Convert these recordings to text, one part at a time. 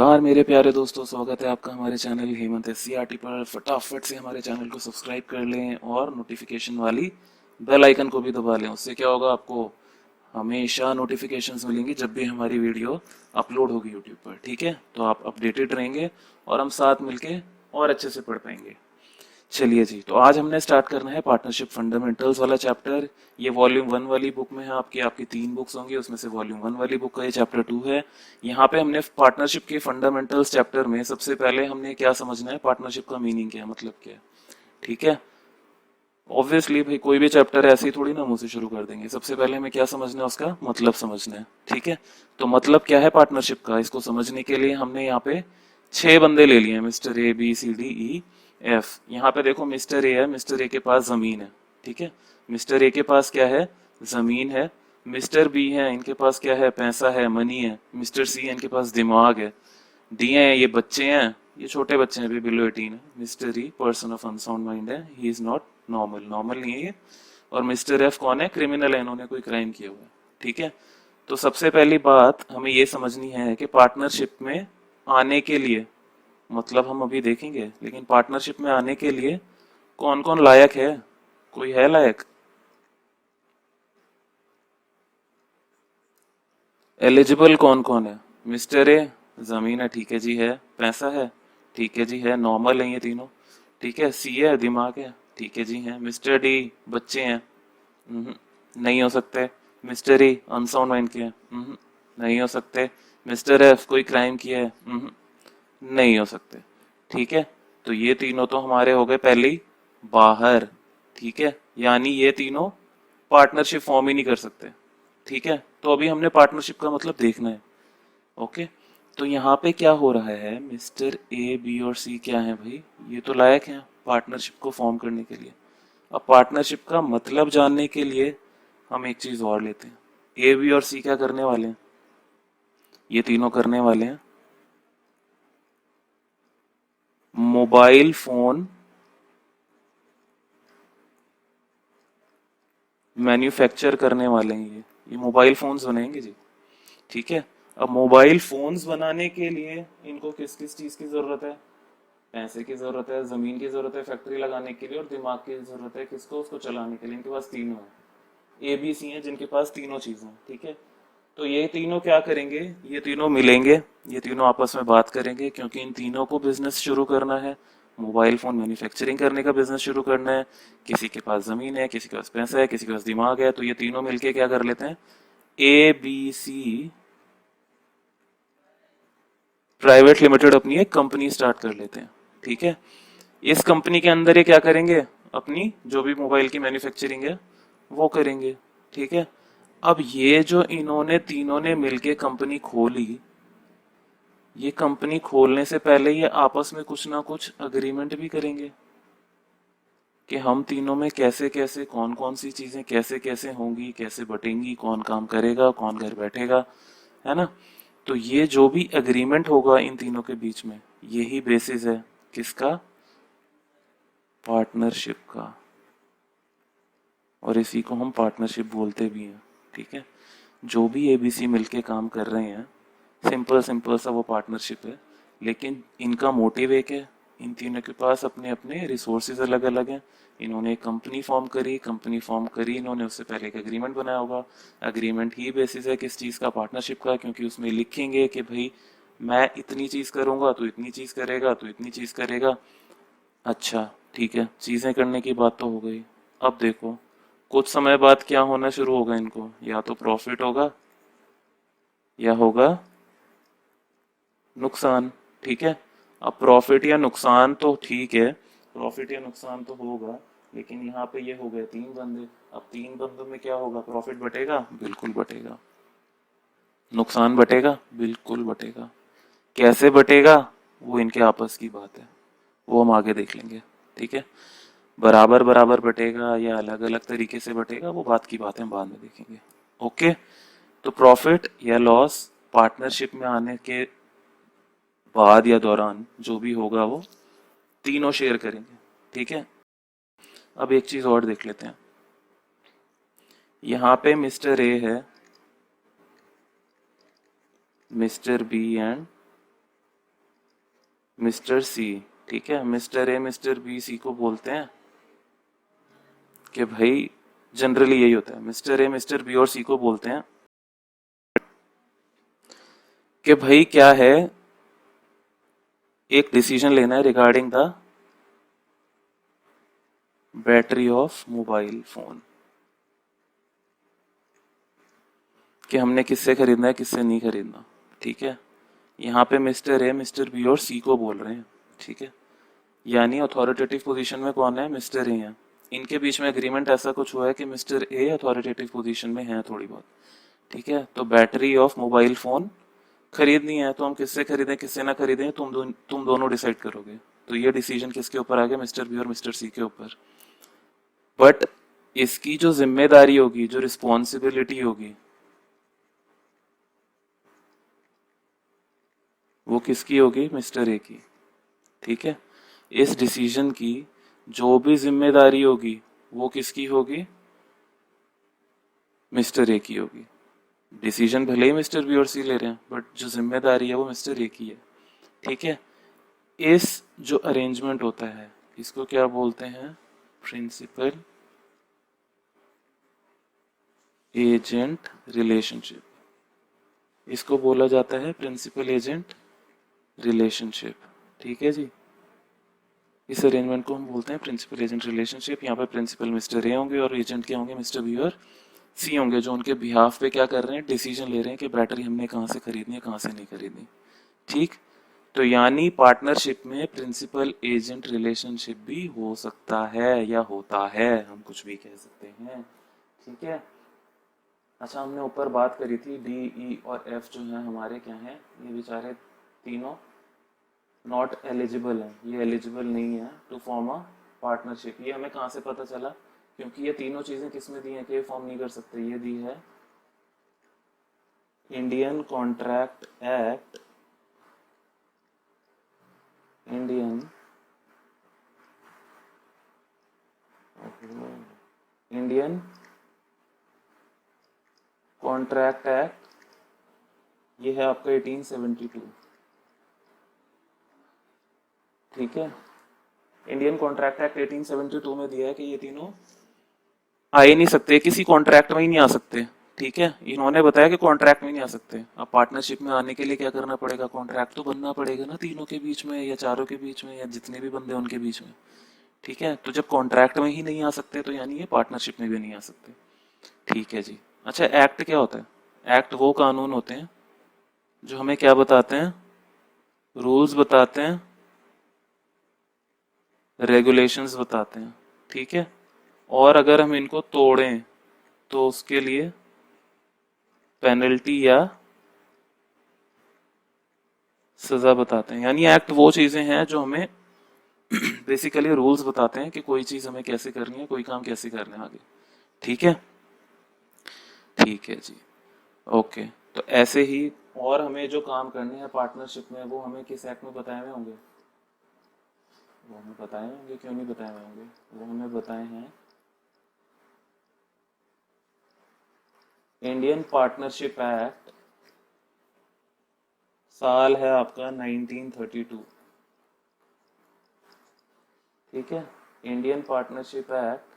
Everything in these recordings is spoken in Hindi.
नमस्कार मेरे प्यारे दोस्तों, स्वागत है आपका हमारे चैनल हेमंत एससीईआरटी पर। फटाफट से हमारे चैनल को सब्सक्राइब कर लें और नोटिफिकेशन वाली बेल आइकन को भी दबा लें। उससे क्या होगा, आपको हमेशा नोटिफिकेशंस मिलेंगी जब भी हमारी वीडियो अपलोड होगी यूट्यूब पर। ठीक है, तो आप अपडेटेड रहेंगे और हम साथ मिलके और अच्छे से पढ़ पाएंगे। चलिए जी, तो आज हमने स्टार्ट करना है पार्टनरशिप फंडामेंटल्स वाला चैप्टर। ये वॉल्यूम 1 वाली बुक में है। आपकी आपकी 3 बुक्स होंगी, उसमें से वॉल्यूम 1 वाली बुक का ये चैप्टर 2 है। यहाँ पे हमने पार्टनरशिप के फंडामेंटल्स चैप्टर में सबसे पहले हमने क्या समझना है, पार्टनरशिप का मीनिंग क्या है, मतलब क्या है। ठीक है, ऑब्वियसली भाई कोई भी चैप्टर ऐसे ही थोड़ी ना मुंह से शुरू कर देंगे। सबसे पहले हमें क्या समझना है, उसका मतलब समझना है। ठीक है, तो मतलब क्या है पार्टनरशिप का, इसको समझने के लिए हमने यहाँ पे 6 बंदे ले लिए हैं, mister A B C D E F. यहाँ पे देखो मिस्टर ए है, मिस्टर ए के पास जमीन है। ठीक है, मिस्टर ए के पास क्या है, जमीन है। मिस्टर बी है, इनके पास क्या है, पैसा है, मनी है। मिस्टर सी है, इनके पास दिमाग है। डी है, ये बच्चे हैं, ये छोटे बच्चे हैं, अभी बिलो 18 है। Mister E person of unsound mind है, he is not normal, normal नहीं है ये। और मिस्टर एफ कौन है, क्रिमिनल है, इन्होंने कोई क्राइम किया हुआ है। ठीक है, तो सबसे पहली बात हमें ये समझनी है कि पार्टनरशिप में आने के लिए, मतलब हम अभी देखेंगे, लेकिन पार्टनरशिप में आने के लिए कौन कौन लायक है। कोई है लायक, एलिजिबल कौन कौन है। मिस्टर ए, जमीन है, ठीक है जी है। पैसा है, ठीक है जी है। नॉर्मल है ये तीनों, ठीक है। सी है, दिमाग है, ठीक है जी है। मिस्टर डी, बच्चे हैं, हम्म, नहीं हो सकते। मिस्टर ई, अनसाउंड माइंड के हैं, नहीं हो सकते। मिस्टर एफ, कोई क्राइम किया है, नहीं हो सकते। ठीक है, तो ये तीनों तो हमारे हो गए पहले ही बाहर। ठीक है, यानी ये तीनों पार्टनरशिप फॉर्म ही नहीं कर सकते। ठीक है, तो अभी हमने पार्टनरशिप का मतलब देखना है। ओके, तो यहाँ पे क्या हो रहा है, मिस्टर ए बी और सी क्या है भाई, ये तो लायक हैं पार्टनरशिप को फॉर्म करने के लिए। अब पार्टनरशिप का मतलब जानने के लिए हम एक चीज और लेते हैं। ए बी और सी क्या करने वाले हैं, ये तीनों करने वाले हैं मोबाइल फोन मैन्युफैक्चर करने वाले हैं। ये मोबाइल फोन्स बनेंगे जी। ठीक है, अब मोबाइल फोन्स बनाने के लिए इनको किस किस चीज की जरूरत है, पैसे की जरूरत है, जमीन की जरूरत है फैक्ट्री लगाने के लिए, और दिमाग की जरूरत है किसको, उसको चलाने के लिए। इनके पास तीनों है, ए बी सी है जिनके पास तीनों चीजें हैं। ठीक है, तो ये तीनों क्या करेंगे, ये तीनों मिलेंगे, ये तीनों आपस में बात करेंगे, क्योंकि इन तीनों को बिजनेस शुरू करना है। मोबाइल फोन मैन्युफैक्चरिंग करने का बिजनेस शुरू करना है। किसी के पास जमीन है, किसी के पास पैसा है, किसी के पास दिमाग है। तो ये तीनों मिलके क्या कर लेते हैं, A B C private limited अपनी एक कंपनी स्टार्ट कर लेते हैं। ठीक है, इस कंपनी के अंदर ये क्या करेंगे, अपनी जो भी मोबाइल की मैन्युफैक्चरिंग है वो करेंगे। ठीक है, अब ये जो इन्होंने तीनों ने मिलके कंपनी खोली, ये कंपनी खोलने से पहले ये आपस में कुछ ना कुछ अग्रीमेंट भी करेंगे कि हम तीनों में कैसे कैसे, कौन कौन सी चीजें कैसे कैसे होंगी, कैसे बटेंगी, कौन काम करेगा, कौन घर बैठेगा, है ना। तो ये जो भी एग्रीमेंट होगा इन तीनों के बीच में, यही बेसिस है किसका, पार्टनरशिप का। और इसी को हम पार्टनरशिप बोलते भी हैं। ठीक है, जो भी एबीसी मिलके काम कर रहे हैं, सिंपल सिंपल सा वो पार्टनरशिप है। लेकिन इनका मोटिव एक है, इन तीनों के पास अपने अपने रिसोर्सेज अलग अलग हैं। इन्होंने एक कंपनी फॉर्म करी, कंपनी फॉर्म करी इन्होंने, उससे पहले एक एग्रीमेंट बनाया होगा। एग्रीमेंट ही बेसिस है किस चीज़ का, पार्टनरशिप का, क्योंकि उसमें लिखेंगे कि भाई मैं इतनी चीज़ करूंगा तो इतनी चीज़ करेगा, तो इतनी चीज़ करेगा। अच्छा, ठीक है, चीज़ें करने की बात तो हो गई। अब देखो, कुछ समय बाद क्या होना शुरू होगा इनको, या तो प्रॉफिट होगा या होगा नुकसान। ठीक है, अब प्रॉफिट या नुकसान तो ठीक है, प्रॉफिट या नुकसान तो होगा, लेकिन यहाँ पे ये हो गए 3 बंदे। अब 3 बंदों में क्या होगा, प्रॉफिट बटेगा, बिल्कुल बटेगा। नुकसान बटेगा, बिल्कुल बटेगा। कैसे बटेगा, वो इनके आपस की बात है, वो हम आगे देख लेंगे। ठीक है, बराबर बराबर बटेगा या अलग अलग तरीके से बटेगा, वो बात की बात है, हम बाद में देखेंगे। ओके, तो प्रॉफिट या लॉस पार्टनरशिप में आने के बाद या दौरान जो भी होगा वो तीनों शेयर करेंगे। ठीक है, अब एक चीज और देख लेते हैं। यहाँ पे मिस्टर ए है, mister B and mister C, ठीक है, mister A mister B C को बोलते हैं कि भाई, जनरली यही होता है, मिस्टर ए मिस्टर बी और सी को बोलते हैं कि भाई क्या है, एक डिसीजन लेना है regarding the battery of mobile phone, कि हमने किससे खरीदना है किससे नहीं खरीदना, ठीक है। यहाँ पे मिस्टर ए मिस्टर बी और सी को बोल रहे हैं, ठीक है। यानी अथॉरिटेटिव पोजीशन में कौन है, मिस्टर ए है। इनके बीच में एग्रीमेंट ऐसा कुछ हुआ है कि मिस्टर ए अथॉरिटेटिव पोजीशन में है थोड़ी बहुत, ठीक है। तो बैटरी ऑफ मोबाइल फोन खरीदनी है, तो हम किससे खरीदें किससे ना खरीदें, तुम दोनों डिसाइड करोगे। तो ये डिसीजन किसके ऊपर आ गया, मिस्टर बी और मिस्टर सी के ऊपर। बट इसकी जो जिम्मेदारी होगी, जो रिस्पॉन्सिबिलिटी होगी, वो किसकी होगी, मिस्टर ए की, ठीक है। इस डिसीजन की जो भी जिम्मेदारी होगी वो किसकी होगी, मिस्टर ए की होगी। डिसीजन भले ही मिस्टर बी और सी ले रहे हैं, बट जो जिम्मेदारी है वो मिस्टर ए की है, ठीक है। इस जो अरेंजमेंट होता है इसको क्या बोलते हैं, प्रिंसिपल एजेंट रिलेशनशिप, इसको बोला जाता है प्रिंसिपल एजेंट रिलेशनशिप, ठीक है जी। इस अरेंजमेंट को हम बोलते हैं प्रिंसिपल एजेंट रिलेशनशिप। यहाँ पे प्रिंसिपल मिस्टर ए होंगे और एजेंट क्या होंगे, मिस्टर बी और सी होंगे, जो उनके बिहाफ पे क्या कर रहे हैं, डिसीजन ले रहे हैं कि बैटरी हमने कहाँ से खरीदनी है कहाँ से नहीं खरीदनी, ठीक। तो यानी पार्टनरशिप में प्रिंसिपल एजेंट रिलेशनशिप भी हो सकता है या होता है, हम कुछ भी कह सकते हैं, ठीक है। अच्छा, हमने ऊपर बात करी थी डी ई और एफ जो है हमारे क्या हैं, ये बेचारे तीनों नॉट एलिजिबल है, ये एलिजिबल नहीं है टू फॉर्म अ पार्टनरशिप। ये हमें कहाँ से पता चला, क्योंकि ये तीनों चीजें किसमें दी हैं कि ये फॉर्म नहीं कर सकते, ये दी है Indian contract act, Indian Indian contract act, ये है आपका 1872, ठीक है। इंडियन कॉन्ट्रैक्ट एक्ट 1872 में दिया है कि ये तीनों आ ही नहीं सकते, किसी कॉन्ट्रैक्ट में ही नहीं आ सकते, ठीक है। इन्होंने बताया कि कॉन्ट्रैक्ट में नहीं आ सकते। अब पार्टनरशिप में आने के लिए क्या करना पड़ेगा, कॉन्ट्रैक्ट तो बनना पड़ेगा ना, तीनों के बीच में या चारों के बीच में या जितने भी बंदे उनके बीच में, ठीक है। तो जब कॉन्ट्रैक्ट में ही नहीं आ सकते तो यानी ये पार्टनरशिप में भी नहीं आ सकते, ठीक है जी। अच्छा, एक्ट क्या होता है, एक्ट वो कानून होते हैं जो हमें क्या बताते हैं, रूल्स बताते हैं, रेगुलेशंस बताते हैं, ठीक है। और अगर हम इनको तोड़ें तो उसके लिए पेनल्टी या सजा बताते हैं। यानी एक्ट वो चीजें हैं जो हमें बेसिकली रूल्स बताते हैं कि कोई चीज हमें कैसे करनी है, कोई काम कैसे करना है आगे, ठीक है, ठीक है जी, ओके। तो ऐसे ही और हमें जो काम करने हैं पार्टनरशिप में वो हमें किस एक्ट में बताए हुए होंगे, वो हमें बताए होंगे, क्यों नहीं बताए हुए होंगे, वो हमें बताए हैं इंडियन पार्टनरशिप एक्ट, साल है आपका 1932, ठीक है। इंडियन पार्टनरशिप एक्ट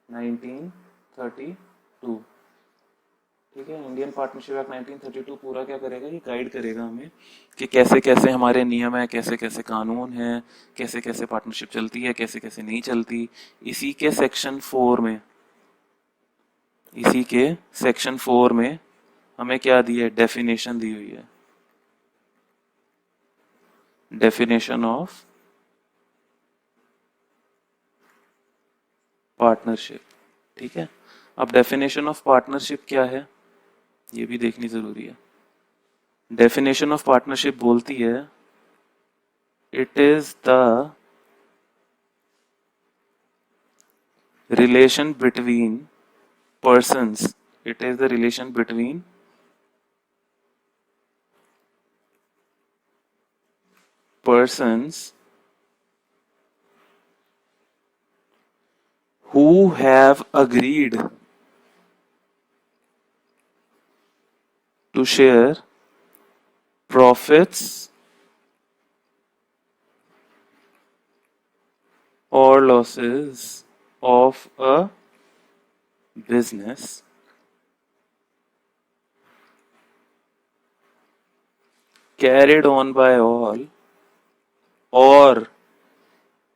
1932, ठीक है। इंडियन पार्टनरशिप एक्ट 1932 पूरा क्या करेगा, ये गाइड करेगा हमें कि कैसे कैसे हमारे नियम है, कैसे कैसे कानून है, कैसे कैसे पार्टनरशिप चलती है, कैसे कैसे नहीं चलती। इसी के सेक्शन 4 में, इसी के सेक्शन 4 में हमें क्या दी है, डेफिनेशन दी हुई है, डेफिनेशन ऑफ पार्टनरशिप, ठीक है। अब डेफिनेशन ऑफ पार्टनरशिप क्या है ये भी देखनी जरूरी है। डेफिनेशन ऑफ पार्टनरशिप बोलती है it is the relation between persons, it is the relation between persons who have agreed to share profits or losses of a business carried on by all or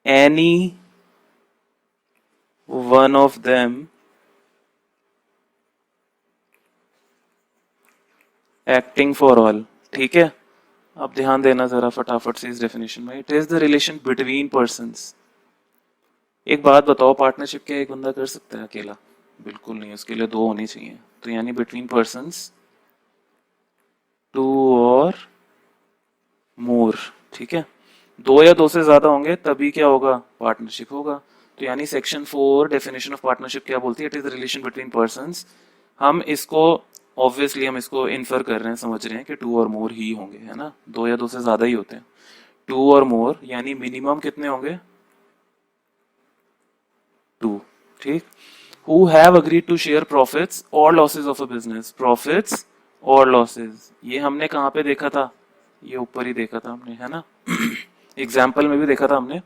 any one of them acting for all. ठीक है, अब ध्यान देना जरा फटाफट से इस डेफिनेशन में. It is the relation between persons. एक बात बताओ, पार्टनरशिप क्या एक बंदा कर सकता है अकेला? बिल्कुल नहीं, उसके लिए दो होनी चाहिए. तो यानी बिटवीन पर्संस टू और मोर. ठीक है, दो या दो से ज्यादा होंगे तभी क्या होगा, पार्टनरशिप होगा. तो यानी सेक्शन 4 डेफिनेशन ऑफ पार्टनरशिप क्या बोलती है? It is the relation between persons. हम इसको ऑब्वियसली हम इसको इन्फर कर रहे हैं, समझ रहे हैं कि टू और मोर ही होंगे, है ना. दो या दो से ज्यादा ही होते हैं. टू और मोर यानी मिनिमम कितने होंगे? टू. ठीक. Who have agreed to share profits और losses of a business. Profits और लॉसेस ये हमने कहाँ पे देखा था? ये ऊपर ही देखा था हमने, है ना. एग्जाम्पल में भी देखा था हमने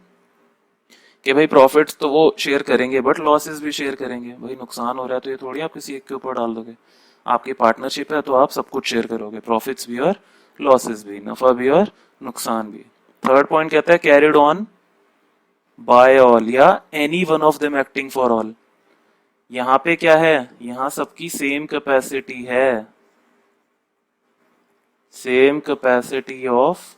कि भाई प्रॉफिट्स तो वो शेयर करेंगे बट लॉसेस भी शेयर करेंगे. भाई नुकसान हो रहा है तो ये थोड़ी आप किसी एक के ऊपर डाल दोगे. आपकी पार्टनरशिप है तो आप सब कुछ शेयर करोगे, प्रॉफिट्स भी और लॉसेस भी, नफा भी और नुकसान भी. थर्ड पॉइंट कहता है कैरिड ऑन बाय ऑल या any one of them acting for all. यहाँ पे क्या है? यहाँ सबकी सेम कैपेसिटी है. Same capacity of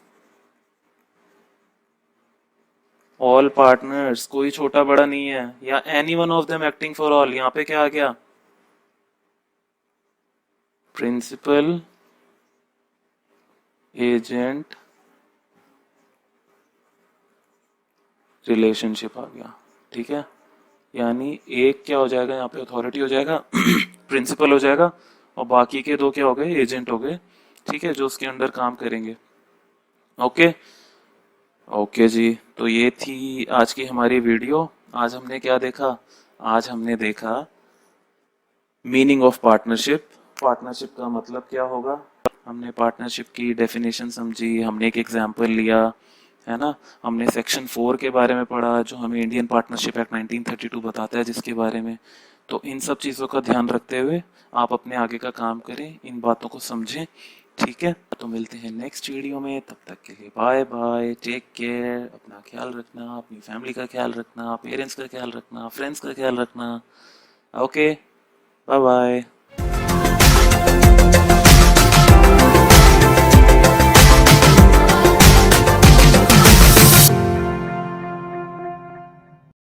all partners, कोई छोटा बड़ा नहीं है. या any one of them acting for all, यहाँ पे क्या आ गया? प्रिंसिपल एजेंट रिलेशनशिप आ गया. ठीक है, यानी एक क्या हो जाएगा यहाँ पे? अथॉरिटी हो जाएगा, प्रिंसिपल हो जाएगा, और बाकी के दो क्या हो गए? एजेंट हो गए. ठीक है, जो उसके अंडर काम करेंगे. ओके. ओके जी, तो ये थी आज की हमारी वीडियो. आज हमने क्या देखा? आज हमने देखा मीनिंग ऑफ पार्टनरशिप. पार्टनरशिप का मतलब क्या होगा, हमने पार्टनरशिप की डेफिनेशन समझी, हमने एक एग्जांपल लिया, है ना. हमने सेक्शन 4 के बारे में पढ़ा जो हमें इंडियन पार्टनरशिप एक्ट 1932 बताता है जिसके बारे में. तो इन सब चीज़ों का ध्यान रखते हुए आप अपने आगे का काम करें, इन बातों को समझें. ठीक है, तो मिलते हैं नेक्स्ट वीडियो में. तब तक के लिए बाय बाय, टेक केयर. अपना ख्याल रखना, अपनी फैमिली का ख्याल रखना, पेरेंट्स का ख्याल रखना, फ्रेंड्स का ख्याल रखना. Okay, bye bye.